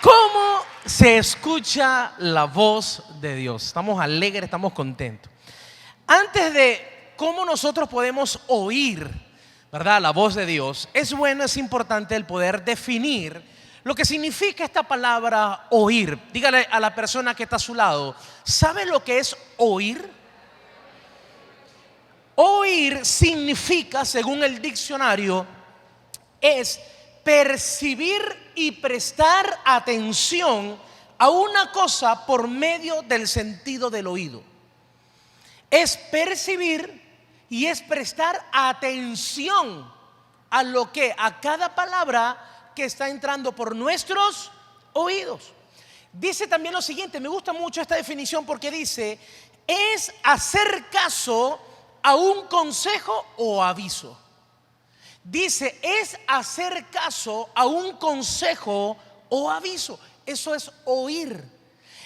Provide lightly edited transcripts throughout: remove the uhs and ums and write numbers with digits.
¿Cómo se escucha la voz de Dios? Estamos alegres, estamos contentos. Antes de cómo nosotros podemos oír, ¿verdad?, la voz de Dios, es bueno, es importante el poder definir lo que significa esta palabra oír. Dígale a la persona que está a su lado, ¿sabe lo que es oír? Oír significa, según el diccionario, es percibir y prestar atención a una cosa por medio del sentido del oído. Es percibir y es prestar atención a lo que, a cada palabra que está entrando por nuestros oídos. Dice también lo siguiente, me gusta mucho esta definición porque dice, es hacer caso a un consejo o aviso. Dice, es hacer caso a un consejo o aviso. Eso es oír.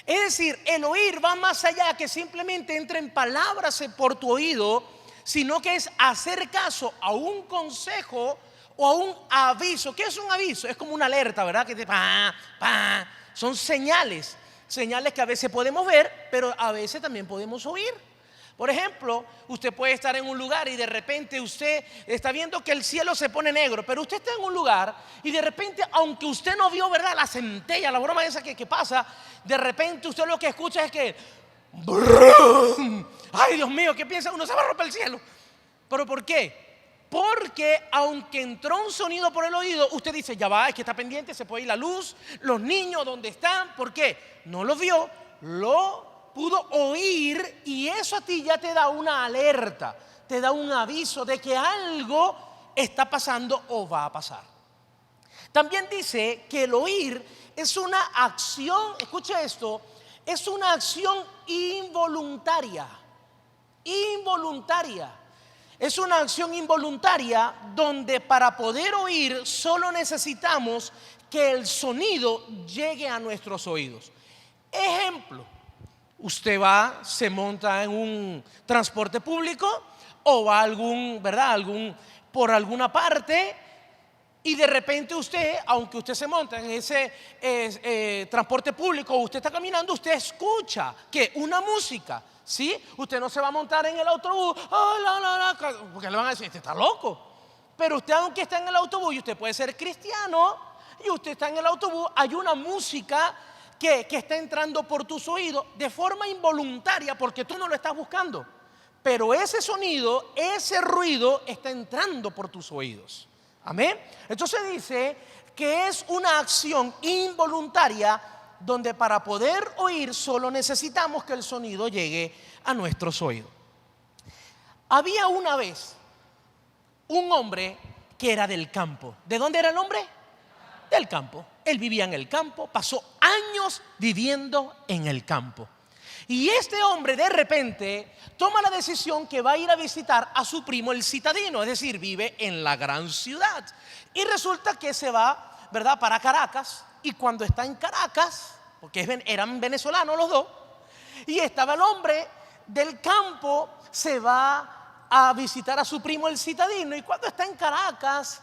Es decir, el oír va más allá que simplemente entren palabras por tu oído, sino que es hacer caso a un consejo o a un aviso. ¿Qué es un aviso? Es como una alerta, ¿verdad? Que te son señales que a veces podemos ver, pero a veces también podemos oír. Por ejemplo, usted puede estar en un lugar y de repente usted está viendo que el cielo se pone negro, pero usted está en un lugar y de repente, aunque usted no vio, ¿verdad?, la centella, la broma esa que pasa, de repente usted lo que escucha es que ¡brum! Ay, Dios mío, ¿qué piensa? Uno se va a romper el cielo. ¿Pero por qué? Porque aunque entró un sonido por el oído, usted dice, ya va, es que está pendiente, se puede ir la luz, los niños, ¿dónde están? ¿Por qué? No lo vio, lo pudo oír y eso a ti ya te da una alerta, te da un aviso de que algo está pasando o va a pasar. También dice que el oír es una acción, escuche esto, es una acción involuntaria. Es una acción involuntaria donde para poder oír solo necesitamos que el sonido llegue a nuestros oídos. Ejemplo, usted va, se monta en un transporte público o va a por alguna parte y de repente usted, aunque usted se monta en ese transporte público o usted está caminando, usted escucha que una música, ¿sí? Usted no se va a montar en el autobús, porque le van a decir, este está loco. Pero usted, aunque está en el autobús y usted puede ser cristiano y usted está en el autobús, hay una música que está entrando por tus oídos de forma involuntaria porque tú no lo estás buscando, pero ese sonido, ese ruido está entrando por tus oídos. Amén. Entonces dice que es una acción involuntaria donde para poder oír solo necesitamos que el sonido llegue a nuestros oídos. Había una vez un hombre que era del campo. ¿De dónde era el hombre? Del campo. Él vivía en el campo, pasó años viviendo en el campo. Y este hombre de repente toma la decisión que va a ir a visitar a su primo el citadino, es decir, vive en la gran ciudad. Y resulta que se va, ¿verdad?, para Caracas. Y cuando está en Caracas, porque eran venezolanos los dos, y estaba el hombre del campo, se va a visitar a su primo el citadino. Y cuando está en Caracas,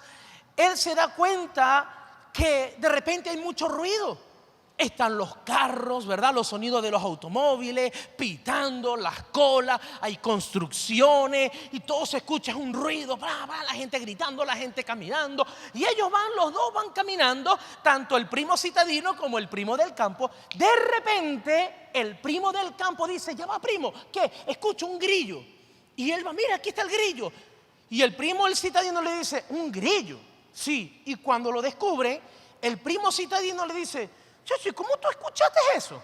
él se da cuenta que de repente hay mucho ruido. Están los carros, ¿verdad? Los sonidos de los automóviles pitando, las colas, hay construcciones y todo se escucha, es un ruido, la gente gritando, la gente caminando. Y ellos van, los dos van caminando, tanto el primo citadino como el primo del campo. De repente, el primo del campo dice, ya va, primo, ¿qué? Escucho un grillo. Y él va, mira, aquí está el grillo. Y el primo del citadino le dice, ¿un grillo? Sí. Y cuando lo descubre, el primo citadino le dice, Chachi, ¿cómo tú escuchaste eso?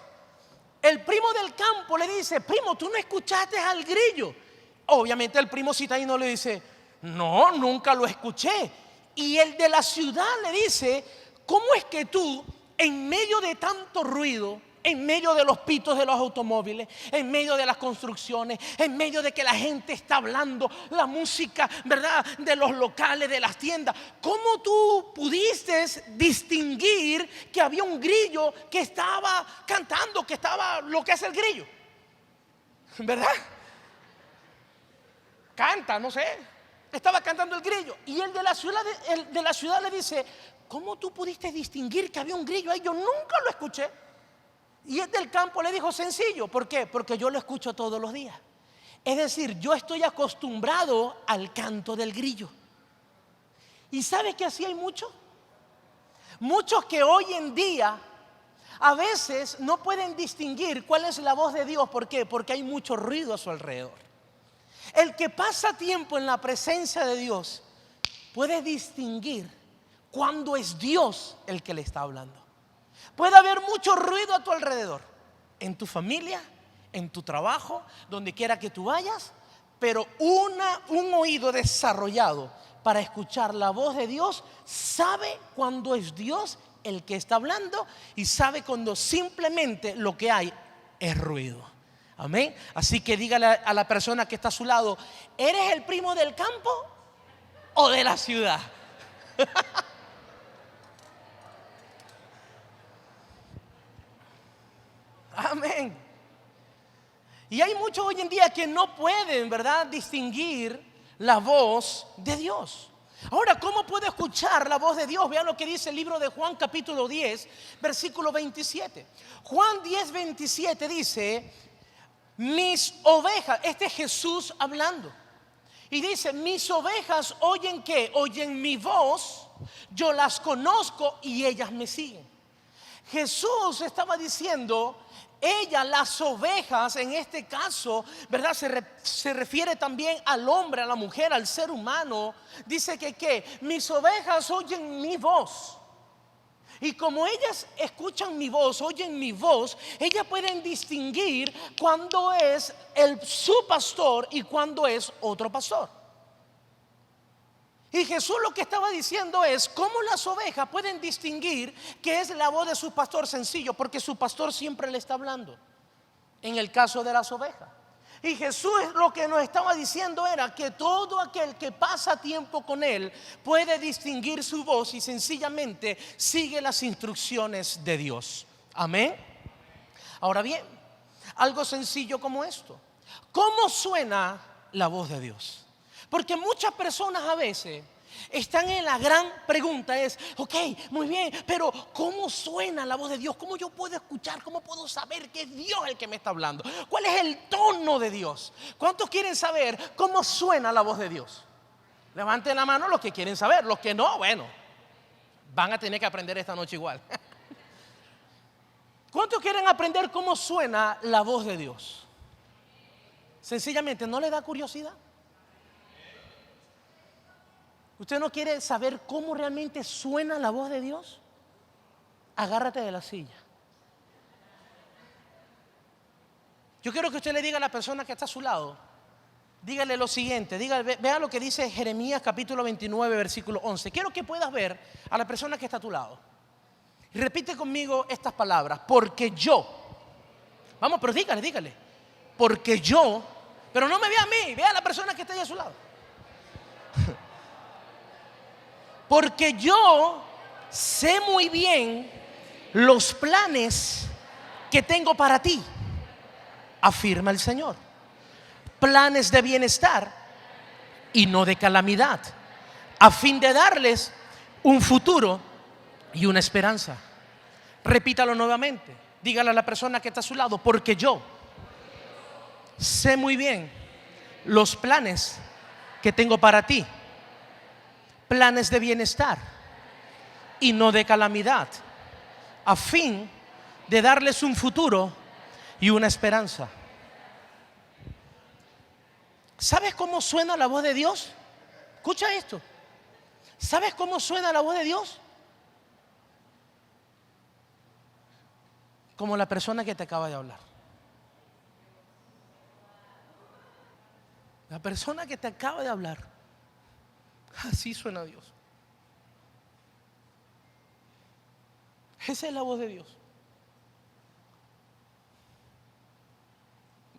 El primo del campo le dice, primo, ¿tú no escuchaste al grillo? Obviamente el primo citadino le dice, no, nunca lo escuché. Y el de la ciudad le dice, ¿cómo es que tú, en medio de tanto ruido, en medio de los pitos de los automóviles, en medio de las construcciones, en medio de que la gente está hablando, la música, ¿verdad?, de los locales, de las tiendas, ¿cómo tú pudiste distinguir que había un grillo que estaba cantando, que estaba lo que es el grillo? ¿Verdad? Canta, no sé. Estaba cantando el grillo. Y el de la ciudad le dice, ¿cómo tú pudiste distinguir que había un grillo ahí? Yo nunca lo escuché. Y el del campo le dijo, sencillo. ¿Por qué? Porque yo lo escucho todos los días. Es decir, yo estoy acostumbrado al canto del grillo. ¿Y sabes que así hay muchos? Muchos que hoy en día a veces no pueden distinguir cuál es la voz de Dios. ¿Por qué? Porque hay mucho ruido a su alrededor. El que pasa tiempo en la presencia de Dios puede distinguir cuándo es Dios el que le está hablando. Puede haber mucho ruido a tu alrededor, en tu familia, en tu trabajo, donde quiera que tú vayas, pero un oído desarrollado para escuchar la voz de Dios sabe cuándo es Dios el que está hablando y sabe cuando simplemente lo que hay es ruido. Amén. Así que dígale a la persona que está a su lado, ¿eres el primo del campo o de la ciudad? Amén. Y hay muchos hoy en día que no pueden, ¿verdad?, distinguir la voz de Dios. Ahora, ¿cómo puedo escuchar la voz de Dios? Vean lo que dice el libro de Juan capítulo 10, versículo 27. Juan 10, 27 dice, mis ovejas, este es Jesús hablando. Y dice, mis ovejas oyen ¿qué? Oyen mi voz, yo las conozco y ellas me siguen. Jesús estaba diciendo, las ovejas en este caso, ¿verdad? Se refiere también al hombre, a la mujer, al ser humano. Dice que mis ovejas oyen mi voz. Y como ellas escuchan mi voz, oyen mi voz, ellas pueden distinguir cuándo es su pastor y cuándo es otro pastor. Y Jesús lo que estaba diciendo es cómo las ovejas pueden distinguir que es la voz de su pastor. Sencillo, porque su pastor siempre le está hablando. En el caso de las ovejas. Y Jesús lo que nos estaba diciendo era que todo aquel que pasa tiempo con él puede distinguir su voz y sencillamente sigue las instrucciones de Dios. Amén. Ahora bien, algo sencillo como esto. ¿Cómo suena la voz de Dios? Porque muchas personas a veces están en la gran pregunta es, ok, muy bien, pero ¿cómo suena la voz de Dios? ¿Cómo yo puedo escuchar? ¿Cómo puedo saber que es Dios el que me está hablando? ¿Cuál es el tono de Dios? ¿Cuántos quieren saber cómo suena la voz de Dios? Levanten la mano los que quieren saber. Los que no, bueno, van a tener que aprender esta noche igual. ¿Cuántos quieren aprender cómo suena la voz de Dios? Sencillamente, ¿no le da curiosidad? ¿Usted no quiere saber cómo realmente suena la voz de Dios? Agárrate de la silla. Yo quiero que usted le diga a la persona que está a su lado, dígale lo siguiente, vea lo que dice Jeremías capítulo 29 versículo 11. Quiero que puedas ver a la persona que está a tu lado. Y repite conmigo estas palabras, porque yo, vamos, pero dígale, porque yo, pero no me vea a mí, vea a la persona que está ahí a su lado. Porque yo sé muy bien los planes que tengo para ti, afirma el Señor. Planes de bienestar y no de calamidad, a fin de darles un futuro y una esperanza. Repítalo nuevamente. Dígale a la persona que está a su lado, porque yo sé muy bien los planes que tengo para ti. Planes de bienestar y no de calamidad, a fin de darles un futuro y una esperanza. ¿Sabes cómo suena la voz de Dios? Escucha esto. ¿Sabes cómo suena la voz de Dios? Como la persona que te acaba de hablar. La persona que te acaba de hablar. Así suena Dios. Esa es la voz de Dios.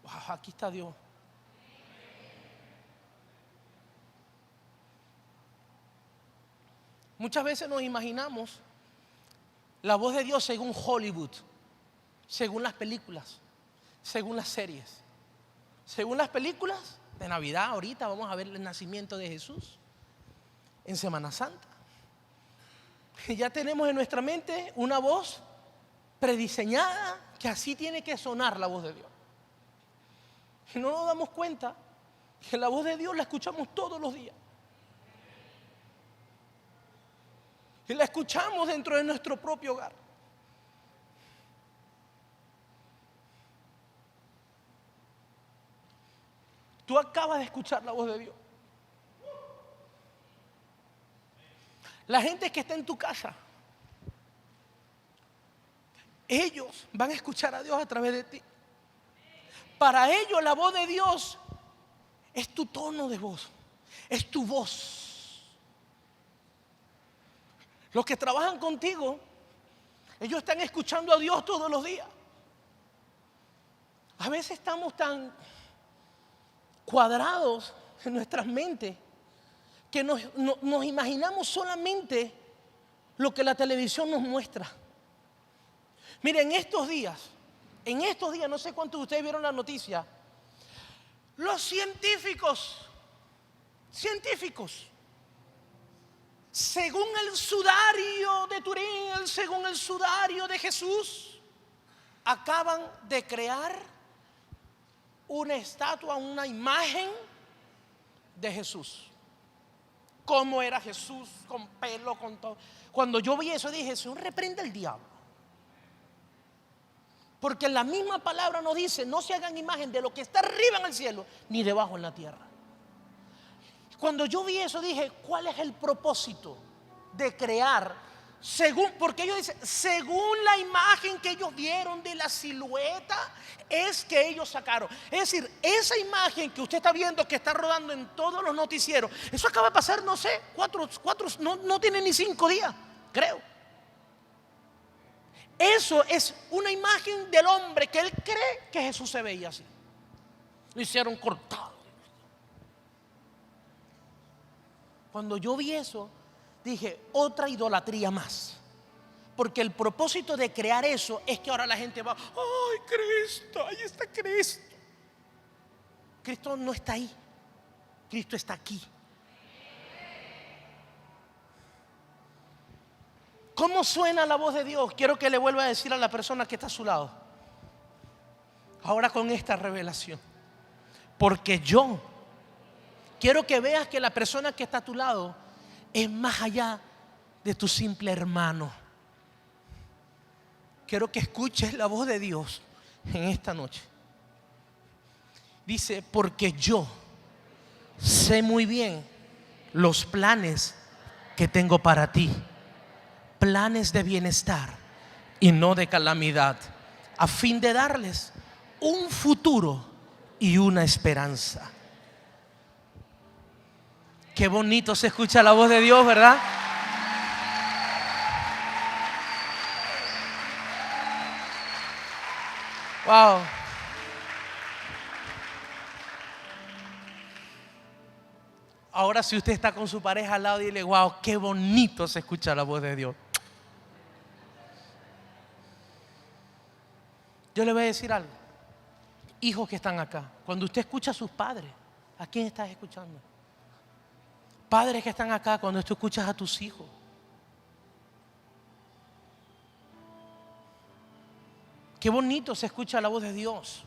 Wow, aquí está Dios. Muchas veces nos imaginamos la voz de Dios según Hollywood, según las películas, según las series. Según las películas de Navidad, ahorita vamos a ver el nacimiento de Jesús. En Semana Santa. Ya tenemos en nuestra mente una voz prediseñada que así tiene que sonar la voz de Dios. Y no nos damos cuenta que la voz de Dios la escuchamos todos los días. Y la escuchamos dentro de nuestro propio hogar. Tú acabas de escuchar la voz de Dios. La gente que está en tu casa, ellos van a escuchar a Dios a través de ti. Para ellos la voz de Dios es tu tono de voz, es tu voz. Los que trabajan contigo, ellos están escuchando a Dios todos los días. A veces estamos tan cuadrados en nuestras mentes que nos imaginamos solamente lo que la televisión nos muestra. Miren, en estos días, no sé cuántos de ustedes vieron la noticia, los científicos, según el sudario de Turín, según el sudario de Jesús, acaban de crear una estatua, una imagen de Jesús. ¿Cómo era Jesús? Con pelo, con todo. Cuando yo vi eso dije, Señor, reprenda al diablo. Porque la misma palabra nos dice, no se hagan imagen de lo que está arriba en el cielo, ni debajo en la tierra. Cuando yo vi eso dije, ¿cuál es el propósito de crear? Porque ellos dicen, según la imagen que ellos vieron de la silueta, es que ellos sacaron. Es decir, esa imagen que usted está viendo, que está rodando en todos los noticieros, eso acaba de pasar, no sé, no tiene ni 5 días, creo. Eso es una imagen del hombre que él cree que Jesús se veía así. Lo hicieron cortado. Cuando yo vi eso, dije, otra idolatría más. Porque el propósito de crear eso es que ahora la gente va, ¡ay, Cristo! Ahí está Cristo. Cristo no está ahí. Cristo está aquí. ¿Cómo suena la voz de Dios? Quiero que le vuelva a decir a la persona que está a su lado. Ahora con esta revelación. Porque yo quiero que veas que la persona que está a tu lado es más allá de tu simple hermano. Quiero que escuches la voz de Dios en esta noche. Dice, porque yo sé muy bien los planes que tengo para ti. Planes de bienestar y no de calamidad, a fin de darles un futuro y una esperanza. Qué bonito se escucha la voz de Dios, ¿verdad? Wow. Ahora si usted está con su pareja al lado, dile, wow, qué bonito se escucha la voz de Dios. Yo le voy a decir algo. Hijos que están acá, cuando usted escucha a sus padres, ¿a quién estás escuchando? Padres que están acá, cuando tú escuchas a tus hijos, qué bonito se escucha la voz de Dios.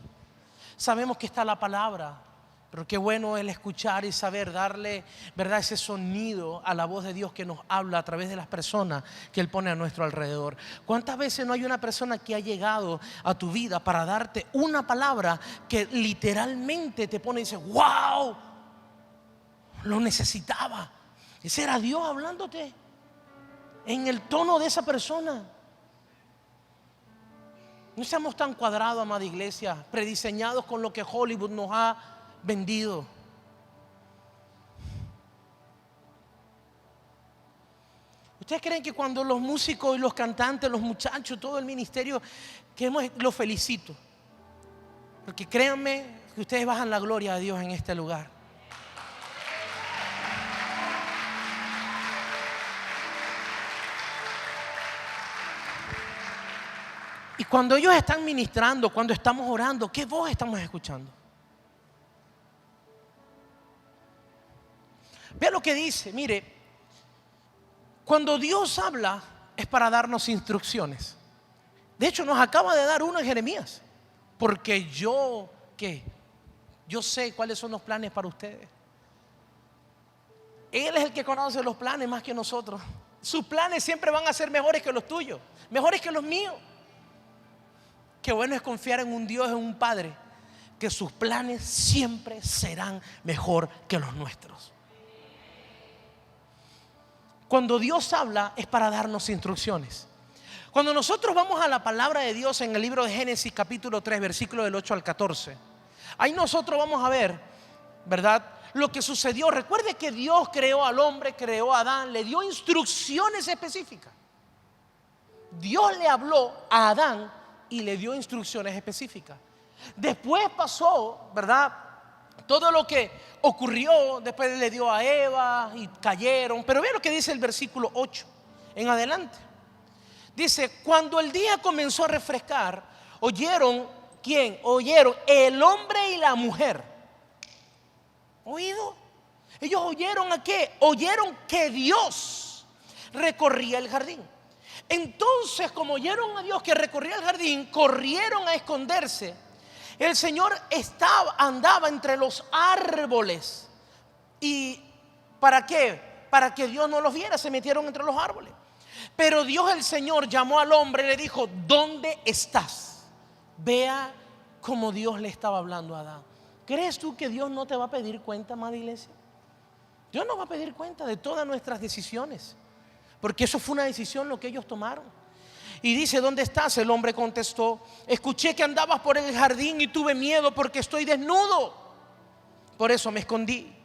Sabemos que está la palabra, pero qué bueno el escuchar y saber darle, ¿verdad?, ese sonido a la voz de Dios que nos habla a través de las personas que Él pone a nuestro alrededor. ¿Cuántas veces no hay una persona que ha llegado a tu vida para darte una palabra que literalmente te pone y dice, wow, lo necesitaba? Ese era Dios hablándote en el tono de esa persona. No seamos tan cuadrados, amada iglesia, prediseñados con lo que Hollywood nos ha vendido. ¿Ustedes creen que cuando los músicos y los cantantes, los muchachos, todo el ministerio, los felicito? Porque créanme que ustedes bajan la gloria de Dios en este lugar. Y cuando ellos están ministrando, cuando estamos orando, ¿qué voz estamos escuchando? Vea lo que dice, mire, Cuando Dios habla es para darnos instrucciones. De hecho, nos acaba de dar uno en Jeremías. Porque ¿qué? Yo sé cuáles son los planes para ustedes. Él es el que conoce los planes más que nosotros. Sus planes siempre van a ser mejores que los tuyos, mejores que los míos. Qué bueno es confiar en un Dios, en un Padre, que sus planes siempre serán mejor que los nuestros. Cuando Dios habla es para darnos instrucciones. Cuando nosotros vamos a la palabra de Dios en el libro de Génesis capítulo 3, versículo del 8 al 14, ahí nosotros vamos a ver, ¿verdad?, lo que sucedió. Recuerde que Dios creó al hombre, creó a Adán, le dio instrucciones específicas. Dios le habló a Adán y le dio instrucciones específicas. Después pasó, ¿verdad?, todo lo que ocurrió. Después le dio a Eva y cayeron. Pero ve lo que dice el versículo 8 en adelante. Dice: cuando el día comenzó a refrescar, oyeron, ¿quién? Oyeron el hombre y la mujer. ¿Oído? Ellos oyeron ¿a qué? Oyeron que Dios recorría el jardín. Entonces, como oyeron a Dios que recorría el jardín, corrieron a esconderse. El Señor andaba entre los árboles. ¿Y para qué? Para que Dios no los viera, se metieron entre los árboles. Pero Dios, el Señor, llamó al hombre y le dijo: ¿dónde estás? Vea cómo Dios le estaba hablando a Adán. ¿Crees tú que Dios no te va a pedir cuenta, amada iglesia? Dios nos va a pedir cuenta de todas nuestras decisiones, porque eso fue una decisión lo que ellos tomaron. Y dice: ¿dónde estás? El hombre contestó: escuché que andabas por el jardín y tuve miedo porque estoy desnudo, por eso me escondí.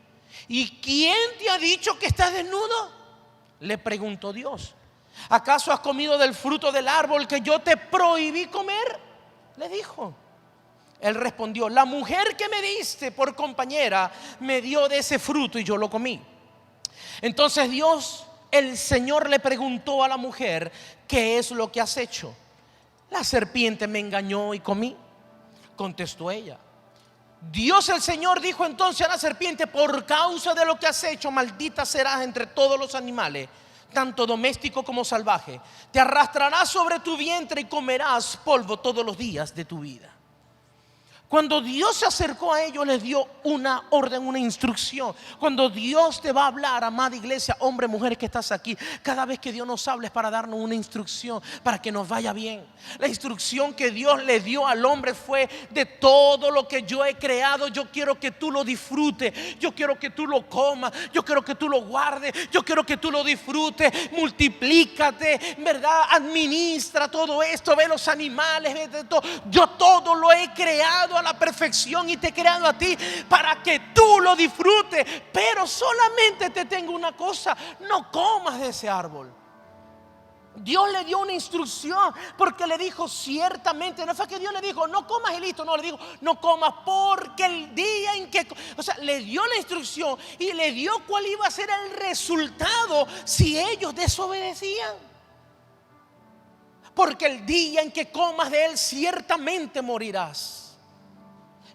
¿Y quién te ha dicho que estás desnudo?, le preguntó Dios. ¿Acaso has comido del fruto del árbol que yo te prohibí comer?, le dijo. Él respondió: la mujer que me diste por compañera me dio de ese fruto y yo lo comí. Entonces Dios, el Señor, le preguntó a la mujer: ¿qué es lo que has hecho? La serpiente me engañó y comí, contestó ella. Dios, el Señor, dijo entonces a la serpiente: por causa de lo que has hecho, maldita serás entre todos los animales, tanto doméstico como salvaje. Te arrastrarás sobre tu vientre y comerás polvo todos los días de tu vida. Cuando Dios se acercó a ellos, les dio una orden, una instrucción. Cuando Dios te va a hablar, amada iglesia, hombre, mujer que estás aquí, cada vez que Dios nos habla es para darnos una instrucción, para que nos vaya bien. La instrucción que Dios le dio al hombre fue: de todo lo que yo he creado, yo quiero que tú lo disfrutes, yo quiero que tú lo comas, yo quiero que tú lo guardes, yo quiero que tú lo disfrutes. Multiplícate, ¿verdad? Administra todo esto, ve los animales, ve de todo. Yo todo lo he creado a la perfección y te he creado a ti para que tú lo disfrutes. Pero solamente te tengo una cosa: no comas de ese árbol. Dios le dio una instrucción, porque le dijo ciertamente, no fue que Dios le dijo no comas y listo, no, le dijo no comas, porque el día en que, o sea, le dio la instrucción y le dio cuál iba a ser el resultado si ellos desobedecían. Porque el día en que comas de él ciertamente morirás.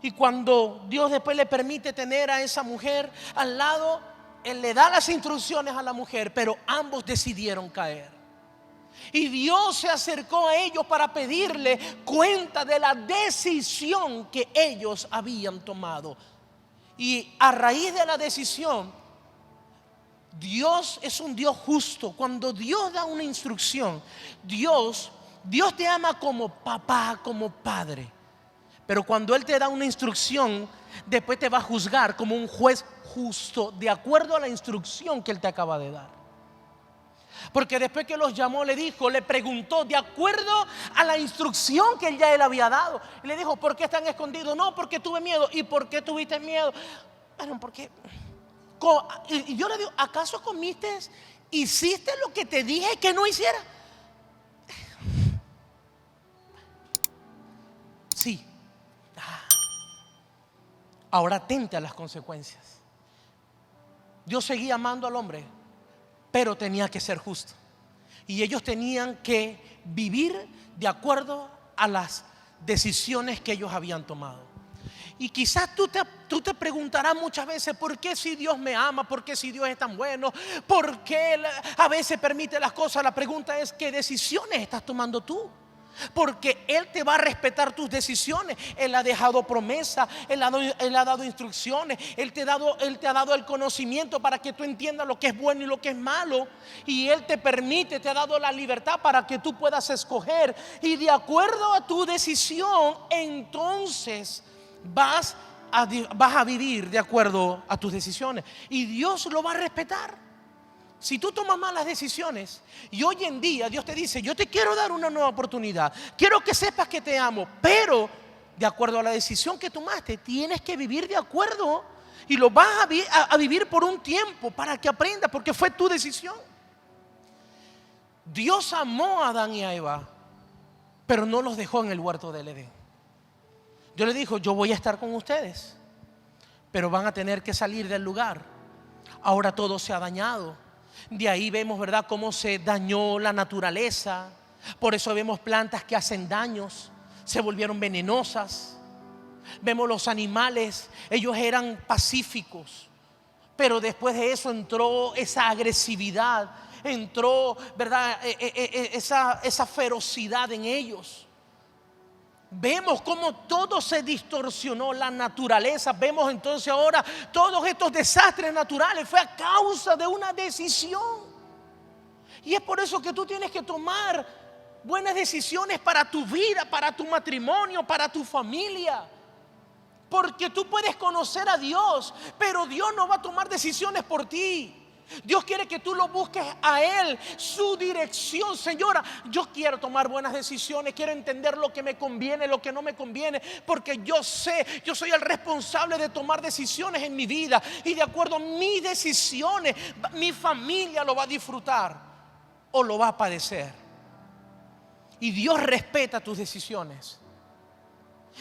Y cuando Dios después le permite tener a esa mujer al lado, Él le da las instrucciones a la mujer, pero ambos decidieron caer. Y Dios se acercó a ellos para pedirle cuenta de la decisión que ellos habían tomado. Y a raíz de la decisión, Dios es un Dios justo. Cuando Dios da una instrucción, Dios te ama como papá, como padre. Pero cuando Él te da una instrucción, después te va a juzgar como un juez justo, de acuerdo a la instrucción que Él te acaba de dar. Porque después que los llamó, le preguntó de acuerdo a la instrucción que ya Él había dado. Y le dijo: ¿por qué están escondidos? No, porque tuve miedo. ¿Y por qué tuviste miedo? Bueno, porque... Y yo le digo: ¿acaso comiste? ¿Hiciste lo que te dije que no hiciera? Sí. Ahora atente a las consecuencias. Dios seguía amando al hombre, pero tenía que ser justo. Y ellos tenían que vivir de acuerdo a las decisiones que ellos habían tomado. Y quizás tú te preguntarás muchas veces: ¿por qué si Dios me ama? ¿Por qué si Dios es tan bueno? ¿Por qué a veces permite las cosas? La pregunta es: ¿qué decisiones estás tomando tú? Porque Él te va a respetar tus decisiones. Él ha dejado promesa, Él ha dado instrucciones, Él te ha dado el conocimiento para que tú entiendas lo que es bueno y lo que es malo. Y Él te ha dado la libertad para que tú puedas escoger. Y de acuerdo a tu decisión, entonces vas a vivir de acuerdo a tus decisiones. Y Dios lo va a respetar. Si tú tomas malas decisiones y hoy en día Dios te dice: yo te quiero dar una nueva oportunidad, quiero que sepas que te amo, pero de acuerdo a la decisión que tomaste, tienes que vivir de acuerdo, y lo vas a vivir por un tiempo para que aprendas, porque fue tu decisión. Dios amó a Adán y a Eva, pero no los dejó en el huerto del Edén. Dios le dijo: yo voy a estar con ustedes, pero van a tener que salir del lugar. Ahora todo se ha dañado. De ahí vemos, ¿verdad?, cómo se dañó la naturaleza. Por eso vemos plantas que hacen daños, se volvieron venenosas. Vemos los animales, ellos eran pacíficos, pero después de eso entró esa agresividad, entró, ¿verdad?, esa ferocidad en ellos. Vemos cómo todo se distorsionó, la naturaleza. Vemos entonces ahora todos estos desastres naturales fue a causa de una decisión. Y es por eso que tú tienes que tomar buenas decisiones para tu vida, para tu matrimonio, para tu familia. Porque tú puedes conocer a Dios, pero Dios no va a tomar decisiones por ti. Dios quiere que tú lo busques a Él, su dirección. Señora, yo quiero tomar buenas decisiones, quiero entender lo que me conviene, lo que no me conviene, porque yo soy el responsable de tomar decisiones en mi vida, y de acuerdo a mis decisiones, mi familia lo va a disfrutar o lo va a padecer. Y Dios respeta tus decisiones.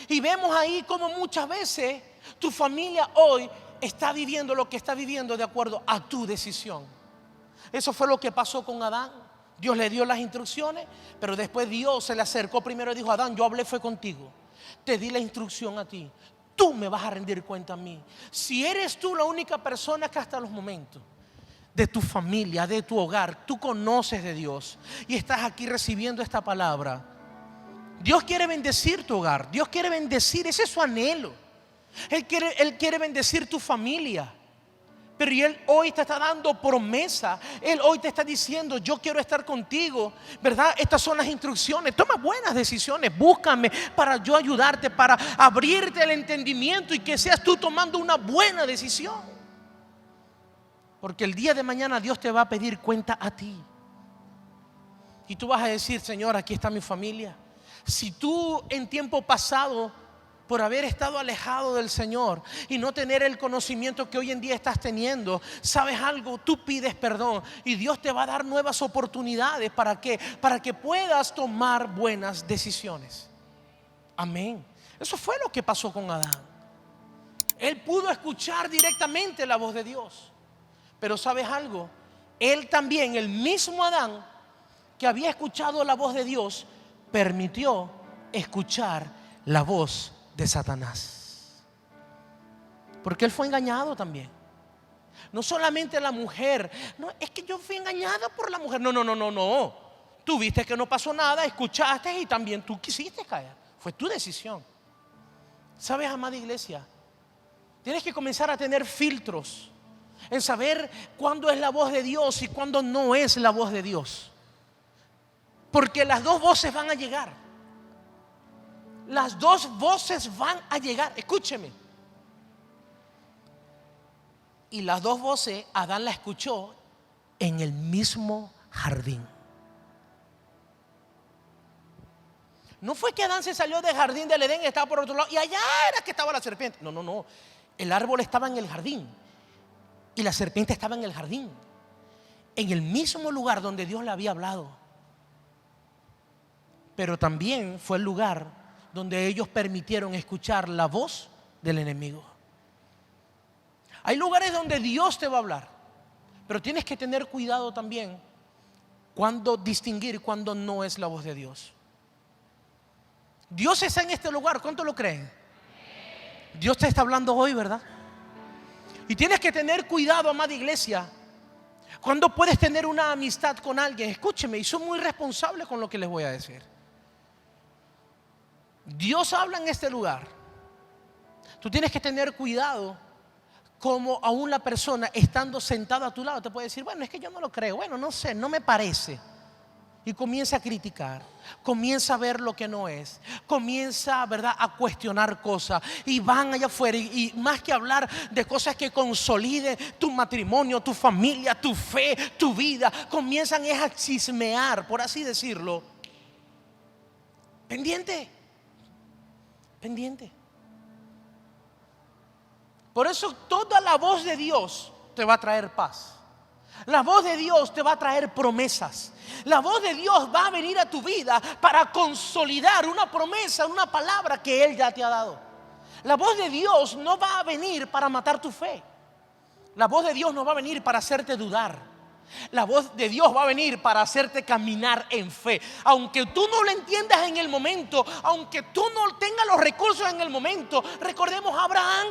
Y vemos ahí como muchas veces tu familia hoy está viviendo lo que está viviendo de acuerdo a tu decisión. Eso fue lo que pasó con Adán. Dios le dio las instrucciones, pero después Dios se le acercó primero y dijo: Adán, yo hablé fue contigo, te di la instrucción a ti, tú me vas a rendir cuenta a mí. Si eres tú la única persona que hasta los momentos de tu familia, de tu hogar, tú conoces de Dios y estás aquí recibiendo esta palabra, Dios quiere bendecir tu hogar, Dios quiere bendecir, ese es su anhelo. Él quiere bendecir tu familia. Pero Él hoy te está dando promesa. Él hoy te está diciendo: yo quiero estar contigo, ¿verdad? Estas son las instrucciones. Toma buenas decisiones, búscame para yo ayudarte, para abrirte el entendimiento y que seas tú tomando una buena decisión. Porque el día de mañana Dios te va a pedir cuenta a ti. Y tú vas a decir: Señor, aquí está mi familia. Si tú en tiempo pasado, por haber estado alejado del Señor y no tener el conocimiento que hoy en día estás teniendo, ¿sabes algo? Tú pides perdón y Dios te va a dar nuevas oportunidades. ¿Para qué? Para que puedas tomar buenas decisiones. Amén. Eso fue lo que pasó con Adán. Él pudo escuchar directamente la voz de Dios. Pero ¿sabes algo? Él también, el mismo Adán que había escuchado la voz de Dios, permitió escuchar la voz de Satanás, porque él fue engañado también. No solamente la mujer, no, es que yo fui engañada por la mujer. No. Tú viste que no pasó nada, escuchaste y también tú quisiste caer. Fue tu decisión. ¿Sabes, amada iglesia? Tienes que comenzar a tener filtros en saber cuándo es la voz de Dios y cuándo no es la voz de Dios. Porque las dos voces van a llegar. Las dos voces van a llegar. Escúcheme. Y las dos voces Adán la escuchó en el mismo jardín. No fue que Adán se salió del jardín del Edén y estaba por otro lado y allá era que estaba la serpiente. No. El árbol estaba en el jardín y la serpiente estaba en el jardín, en el mismo lugar donde Dios le había hablado. Pero también fue el lugar donde ellos permitieron escuchar la voz del enemigo. Hay lugares donde Dios te va a hablar, pero tienes que tener cuidado también cuando distinguir cuando no es la voz de Dios. Dios está en este lugar, ¿cuánto lo creen? Dios te está hablando hoy, ¿verdad? Y tienes que tener cuidado, amada iglesia, cuando puedes tener una amistad con alguien. Escúcheme, y soy muy responsable con lo que les voy a decir. Dios habla en este lugar. Tú tienes que tener cuidado, como aún la persona estando sentada a tu lado te puede decir: bueno, es que yo no lo creo, bueno, no sé, no me parece. Y comienza a criticar, comienza a ver lo que no es, comienza, ¿verdad?, a cuestionar cosas. Y van allá afuera y más que hablar de cosas que consoliden tu matrimonio, tu familia, tu fe, tu vida, comienzan a chismear, por así decirlo. Pendiente. Por eso toda la voz de Dios te va a traer paz. La voz de Dios te va a traer promesas. La voz de Dios va a venir a tu vida para consolidar una promesa, una palabra que Él ya te ha dado. La voz de Dios no va a venir para matar tu fe. La voz de Dios no va a venir para hacerte dudar. La voz de Dios va a venir para hacerte caminar en fe. Aunque tú no lo entiendas en el momento, aunque tú no tengas los recursos en el momento. Recordemos a Abraham.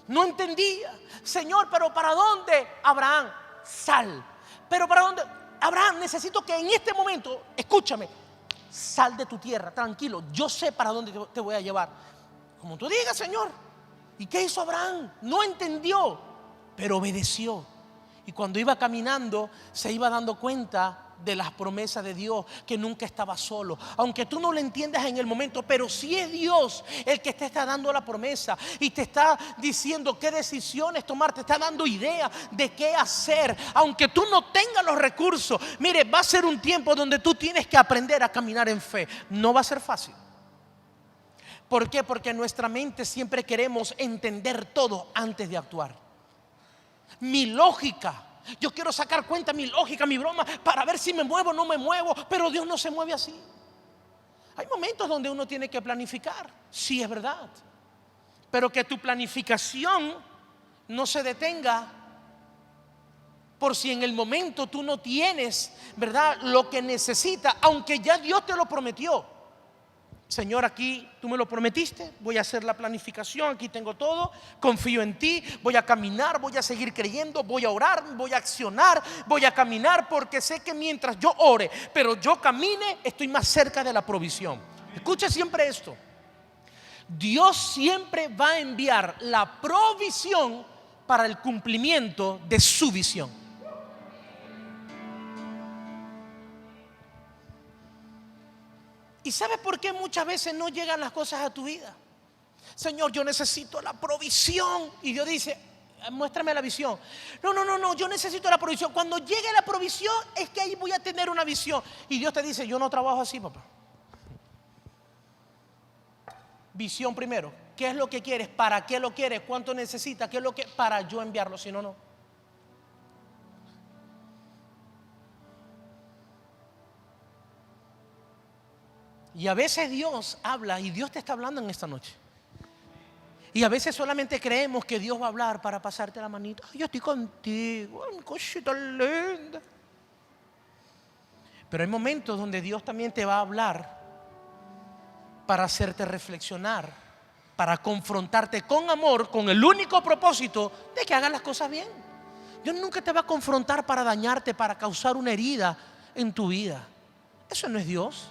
No entendía: Señor, pero ¿para dónde? Abraham, sal. ¿Pero para dónde? Abraham, necesito que en este momento, escúchame, sal de tu tierra, tranquilo, yo sé para dónde te voy a llevar. Como tú digas, Señor. ¿Y qué hizo Abraham? No entendió, pero obedeció. Y cuando iba caminando, se iba dando cuenta de las promesas de Dios, que nunca estaba solo. Aunque tú no lo entiendas en el momento, pero sí es Dios el que te está dando la promesa y te está diciendo qué decisiones tomar, te está dando ideas de qué hacer. Aunque tú no tengas los recursos, mire, va a ser un tiempo donde tú tienes que aprender a caminar en fe. No va a ser fácil. ¿Por qué? Porque en nuestra mente siempre queremos entender todo antes de actuar. Mi lógica, yo quiero sacar cuenta, mi lógica, mi broma, para ver si me muevo o no me muevo. Pero Dios no se mueve así. Hay momentos donde uno tiene que planificar, sí, es verdad, pero que tu planificación no se detenga por si en el momento tú no tienes, ¿verdad?, lo que necesitas, aunque ya Dios te lo prometió. Señor, aquí tú me lo prometiste, voy a hacer la planificación, aquí tengo todo, confío en ti, voy a caminar, voy a seguir creyendo, voy a orar, voy a accionar, voy a caminar, porque sé que mientras yo ore, pero yo camine, estoy más cerca de la provisión. Escucha siempre esto: Dios siempre va a enviar la provisión para el cumplimiento de su visión. ¿Y sabes por qué muchas veces no llegan las cosas a tu vida? Señor, yo necesito la provisión. Y Dios dice: muéstrame la visión. No, yo necesito la provisión. Cuando llegue la provisión es que ahí voy a tener una visión. Y Dios te dice: yo no trabajo así, papá. Visión primero. ¿Qué es lo que quieres? ¿Para qué lo quieres? ¿Cuánto necesitas? ¿Qué es lo que? Para yo enviarlo, si no, no. Y a veces Dios habla, y Dios te está hablando en esta noche. Y a veces solamente creemos que Dios va a hablar para pasarte la manita. Yo estoy contigo, cosita linda. Pero hay momentos donde Dios también te va a hablar para hacerte reflexionar, para confrontarte con amor, con el único propósito de que hagas las cosas bien. Dios nunca te va a confrontar para dañarte, para causar una herida en tu vida. Eso no es Dios.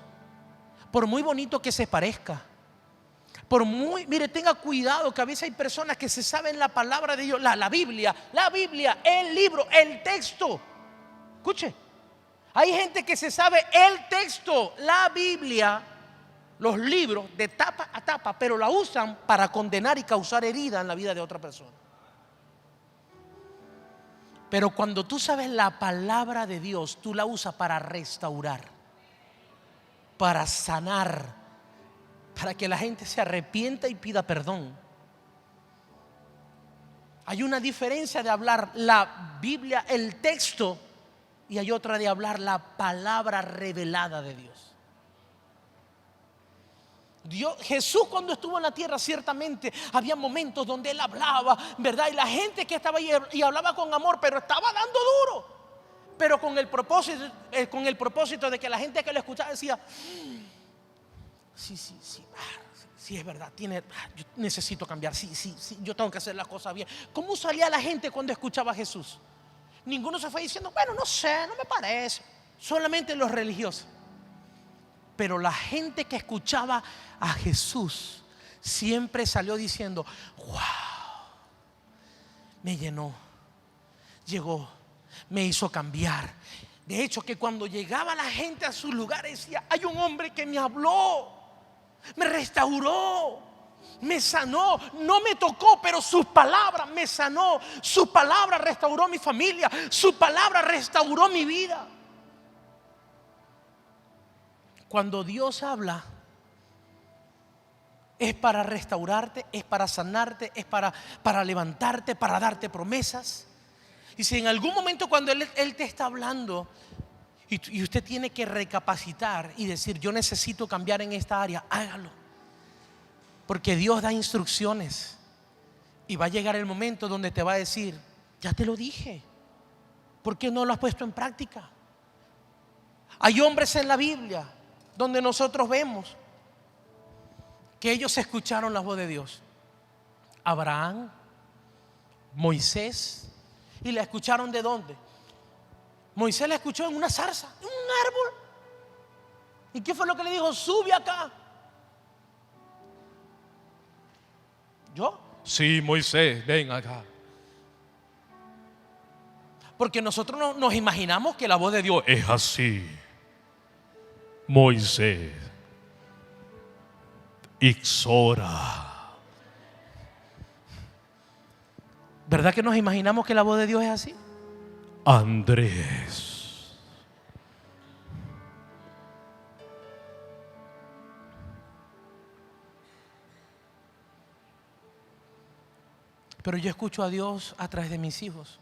Por muy bonito que se parezca, mire, tenga cuidado, que a veces hay personas que se saben la palabra de Dios, la Biblia, el libro, el texto. Escuche, hay gente que se sabe el texto, la Biblia, los libros de tapa a tapa, pero la usan para condenar y causar herida en la vida de otra persona. Pero cuando tú sabes la palabra de Dios, tú la usas para restaurar, para sanar, para que la gente se arrepienta y pida perdón. Hay una diferencia de hablar la Biblia, el texto, y hay otra de hablar la palabra revelada de Dios. Jesús, cuando estuvo en la tierra, ciertamente había momentos donde Él hablaba, ¿verdad? Y la gente que estaba ahí y hablaba con amor, pero estaba dando duro. Pero con el propósito de que la gente que lo escuchaba decía: sí, es verdad, yo necesito cambiar, sí, yo tengo que hacer las cosas bien. ¿Cómo salía la gente cuando escuchaba a Jesús? Ninguno se fue diciendo, bueno, no sé, no me parece. Solamente los religiosos. Pero la gente que escuchaba a Jesús siempre salió diciendo, wow, me llenó, llegó, me hizo cambiar. De hecho, que cuando llegaba la gente a sus lugares decía, hay un hombre que me habló, me restauró, me sanó, no me tocó, pero sus palabras me sanó, su palabra restauró mi familia, su palabra restauró mi vida. Cuando Dios habla, es para restaurarte, es para sanarte, es para levantarte, para darte promesas. Y si en algún momento cuando Él te está hablando y usted tiene que recapacitar y decir, yo necesito cambiar en esta área, hágalo. Porque Dios da instrucciones y va a llegar el momento donde te va a decir, ya te lo dije, ¿por qué no lo has puesto en práctica? Hay hombres en la Biblia donde nosotros vemos que ellos escucharon la voz de Dios. Abraham, Moisés. ¿Y la escucharon de dónde? Moisés la escuchó en una zarza, en un árbol. ¿Y qué fue lo que le dijo? Sube acá. ¿Yo? Sí, Moisés, ven acá. Porque nosotros no nos imaginamos que la voz de Dios Es así. Moisés, Ixora. ¿Verdad que nos imaginamos que la voz de Dios es así? Andrés. Pero yo escucho a Dios a través de mis hijos,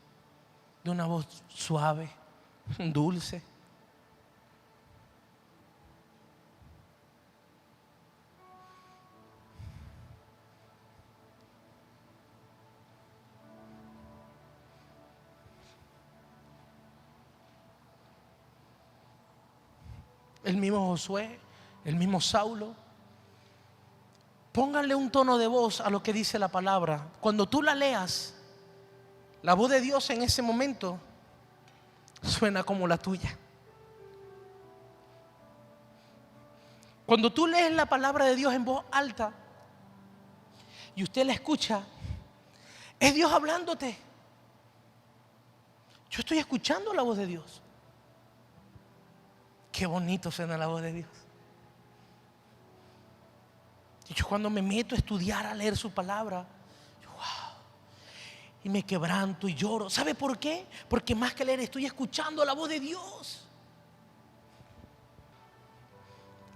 de una voz suave, dulce. El mismo Josué, el mismo Saulo. Pónganle un tono de voz a lo que dice la palabra. Cuando tú la leas, la voz de Dios en ese momento suena como la tuya. Cuando tú lees la palabra de Dios en voz alta y usted la escucha, es Dios hablándote. Yo estoy escuchando la voz de Dios. Qué bonito suena la voz de Dios. Y yo cuando me meto a estudiar, a leer su palabra, wow, y me quebranto y lloro. ¿Sabe por qué? Porque más que leer estoy escuchando la voz de Dios.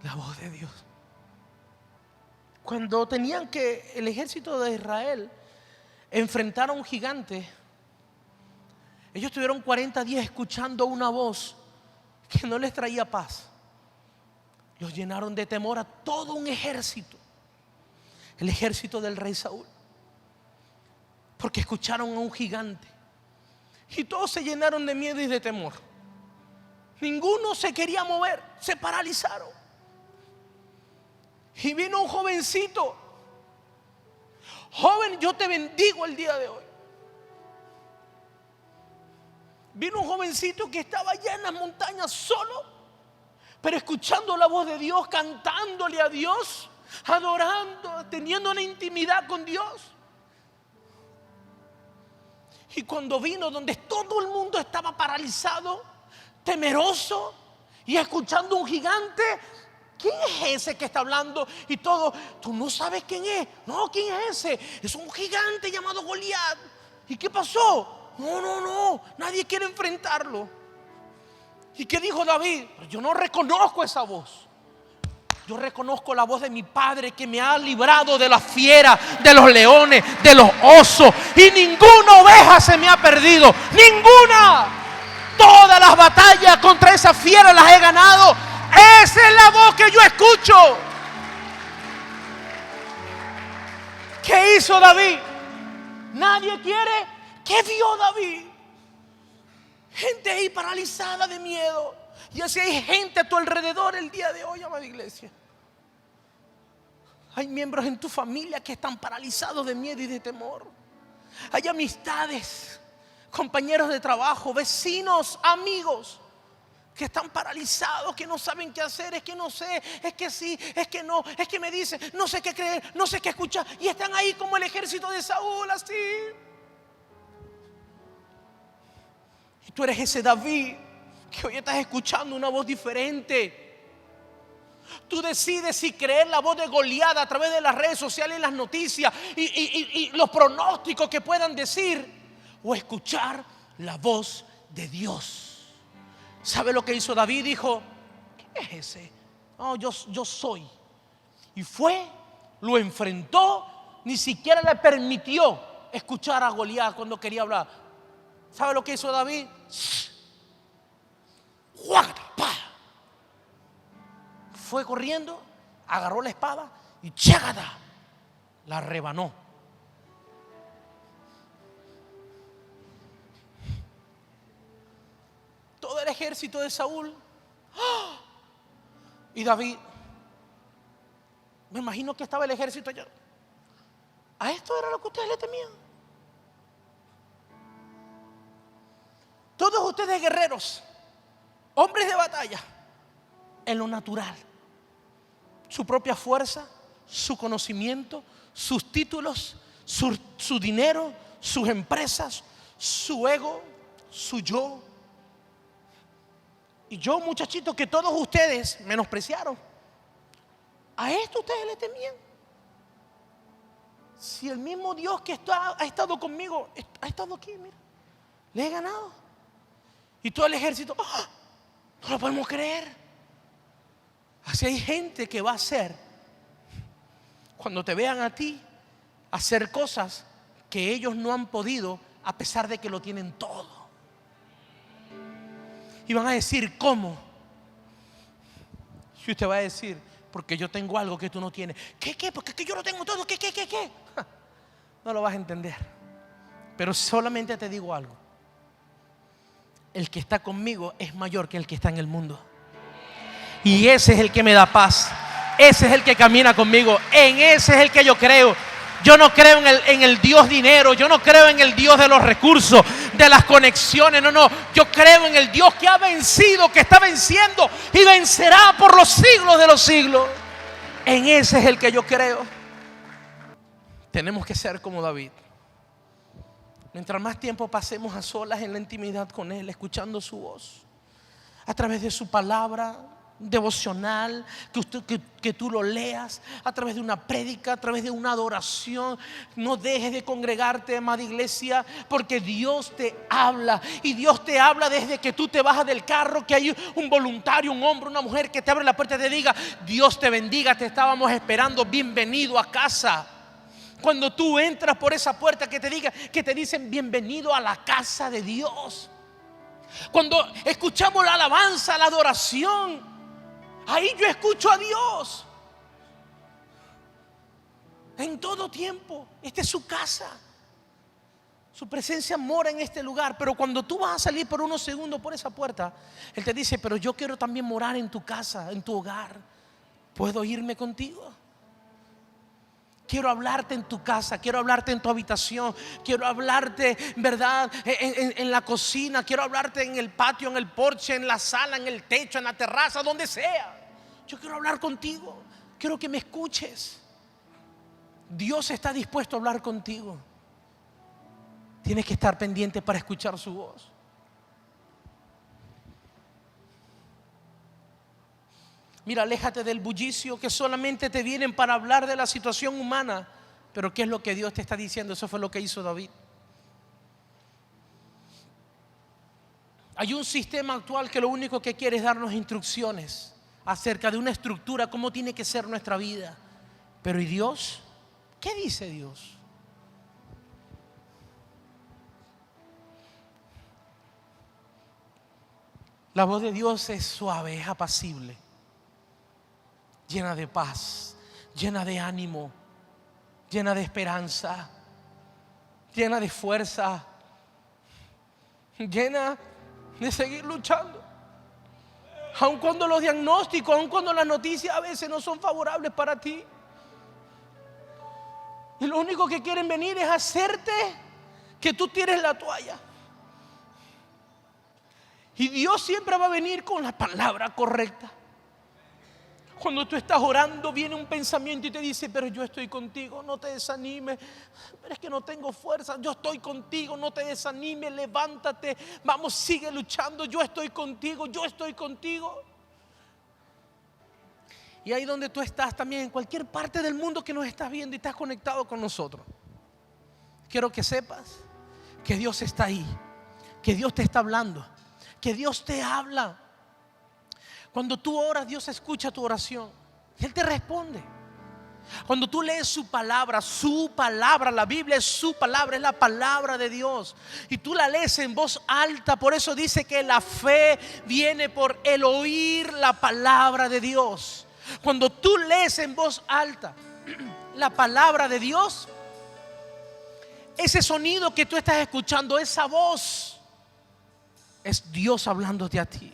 La voz de Dios. Cuando tenían que el ejército de Israel enfrentar a un gigante, ellos tuvieron 40 días escuchando una voz que no les traía paz. Los llenaron de temor a todo un ejército, el ejército del rey Saúl, porque escucharon a un gigante y todos se llenaron de miedo y de temor. Ninguno se quería mover, se paralizaron. Y vino un jovencito. Joven, yo te bendigo el día de hoy. Vino un jovencito que estaba allá en las montañas solo, pero escuchando la voz de Dios, cantándole a Dios, adorando, teniendo una intimidad con Dios. Y cuando vino donde todo el mundo estaba paralizado, temeroso y escuchando un gigante, ¿quién es ese que está hablando? Y todo, tú no sabes quién es. No, ¿quién es ese? Es un gigante llamado Goliat. ¿Y qué pasó? No, nadie quiere enfrentarlo. ¿Y qué dijo David? Yo no reconozco esa voz. Yo reconozco la voz de mi padre que me ha librado de la fiera, de los leones, de los osos. Y ninguna oveja se me ha perdido. Ninguna. Todas las batallas contra esa fiera las he ganado. Esa es la voz que yo escucho. ¿Qué hizo David? Nadie quiere. ¿Qué vio David? Gente ahí paralizada de miedo. Y así hay gente a tu alrededor el día de hoy, amada iglesia. Hay miembros en tu familia que están paralizados de miedo y de temor. Hay amistades, compañeros de trabajo, vecinos, amigos que están paralizados, que no saben qué hacer. Es que no sé, es que sí, es que no, es que me dicen, no sé qué creer, no sé qué escuchar. Y están ahí como el ejército de Saúl, así. Y tú eres ese David que hoy estás escuchando una voz diferente. Tú decides si creer la voz de Goliat a través de las redes sociales y las noticias y los pronósticos que puedan decir, o escuchar la voz de Dios. ¿Sabe lo que hizo David? Dijo: ¿quién es ese? No, yo soy. Y fue, lo enfrentó, ni siquiera le permitió escuchar a Goliat cuando quería hablar. ¿Sabe lo que hizo David? Fue corriendo, agarró la espada y ¡chágata!, la rebanó. Todo el ejército de Saúl. ¡Ah! Y David, me imagino que estaba el ejército allá. A esto era lo que ustedes le temían. Todos ustedes guerreros, hombres de batalla, en lo natural, su propia fuerza, su conocimiento, sus títulos, su dinero, sus empresas, su ego, su yo. Y yo, muchachitos, que todos ustedes menospreciaron, a esto ustedes le temían. Si el mismo Dios que ha estado conmigo ha estado aquí, mira, le he ganado. Y todo el ejército, ¡oh!, no lo podemos creer. Así hay gente que va a hacer, cuando te vean a ti, hacer cosas que ellos no han podido, a pesar de que lo tienen todo. Y van a decir, ¿cómo? Y usted va a decir, porque yo tengo algo que tú no tienes. ¿Qué? Porque yo lo tengo todo. ¿Qué? No lo vas a entender. Pero solamente te digo algo: el que está conmigo es mayor que el que está en el mundo. Y ese es el que me da paz. Ese es el que camina conmigo. En ese es el que yo creo. Yo no creo en el Dios dinero. Yo no creo en el Dios de los recursos, de las conexiones. No. Yo creo en el Dios que ha vencido, que está venciendo y vencerá por los siglos de los siglos. En ese es el que yo creo. Tenemos que ser como David. Mientras más tiempo pasemos a solas en la intimidad con Él, escuchando su voz, a través de su palabra devocional, que tú lo leas, a través de una prédica, a través de una adoración. No dejes de congregarte, amada iglesia, porque Dios te habla. Y Dios te habla desde que tú te bajas del carro, que hay un voluntario, un hombre, una mujer que te abre la puerta y te diga: Dios te bendiga, te estábamos esperando, bienvenido a casa. Cuando tú entras por esa puerta, que te dicen bienvenido a la casa de Dios. Cuando escuchamos la alabanza, la adoración, ahí yo escucho a Dios. En todo tiempo, esta es su casa. Su presencia mora en este lugar. Pero cuando tú vas a salir por unos segundos por esa puerta, Él te dice: pero yo quiero también morar en tu casa, en tu hogar. ¿Puedo irme contigo? Quiero hablarte en tu casa, quiero hablarte en tu habitación, quiero hablarte, ¿verdad?, en la cocina, quiero hablarte en el patio, en el porche, en la sala, en el techo, en la terraza, donde sea. Yo quiero hablar contigo, quiero que me escuches. Dios está dispuesto a hablar contigo. Tienes que estar pendiente para escuchar su voz. Mira, aléjate del bullicio que solamente te vienen para hablar de la situación humana. Pero ¿qué es lo que Dios te está diciendo? Eso fue lo que hizo David. Hay un sistema actual que lo único que quiere es darnos instrucciones acerca de una estructura, cómo tiene que ser nuestra vida. Pero ¿y Dios? ¿Qué dice Dios? La voz de Dios es suave, es apacible, llena de paz, llena de ánimo, llena de esperanza, llena de fuerza, llena de seguir luchando. Aun cuando los diagnósticos, aun cuando las noticias a veces no son favorables para ti, Y lo único que quieren venir es hacerte que tú tires la toalla. Y Dios siempre va a venir con la palabra correcta. Cuando tú estás orando, viene un pensamiento y te dice: pero yo estoy contigo, no te desanimes. Pero es que no tengo fuerza. Yo estoy contigo, no te desanimes, levántate, vamos, sigue luchando. Yo estoy contigo, yo estoy contigo. Y ahí donde tú estás también, en cualquier parte del mundo que nos estás viendo y estás conectado con nosotros, quiero que sepas que Dios está ahí, que Dios te está hablando, que Dios te habla. Cuando tú oras, Dios escucha tu oración y Él te responde. Cuando tú lees su palabra, la Biblia es su palabra, es la palabra de Dios, y tú la lees en voz alta. Por eso dice que la fe viene por el oír la palabra de Dios. Cuando tú lees en voz alta la palabra de Dios, ese sonido que tú estás escuchando, esa voz, es Dios hablándote a ti.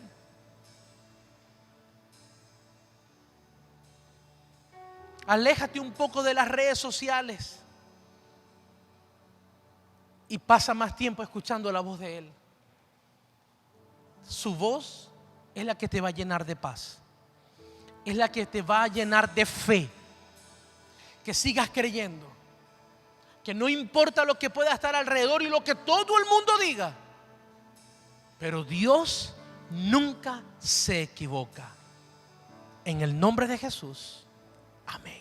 Aléjate un poco de las redes sociales y pasa más tiempo escuchando la voz de Él. Su voz es la que te va a llenar de paz, es la que te va a llenar de fe. Que sigas creyendo, que no importa lo que pueda estar alrededor y lo que todo el mundo diga, pero Dios nunca se equivoca. En el nombre de Jesús, amén.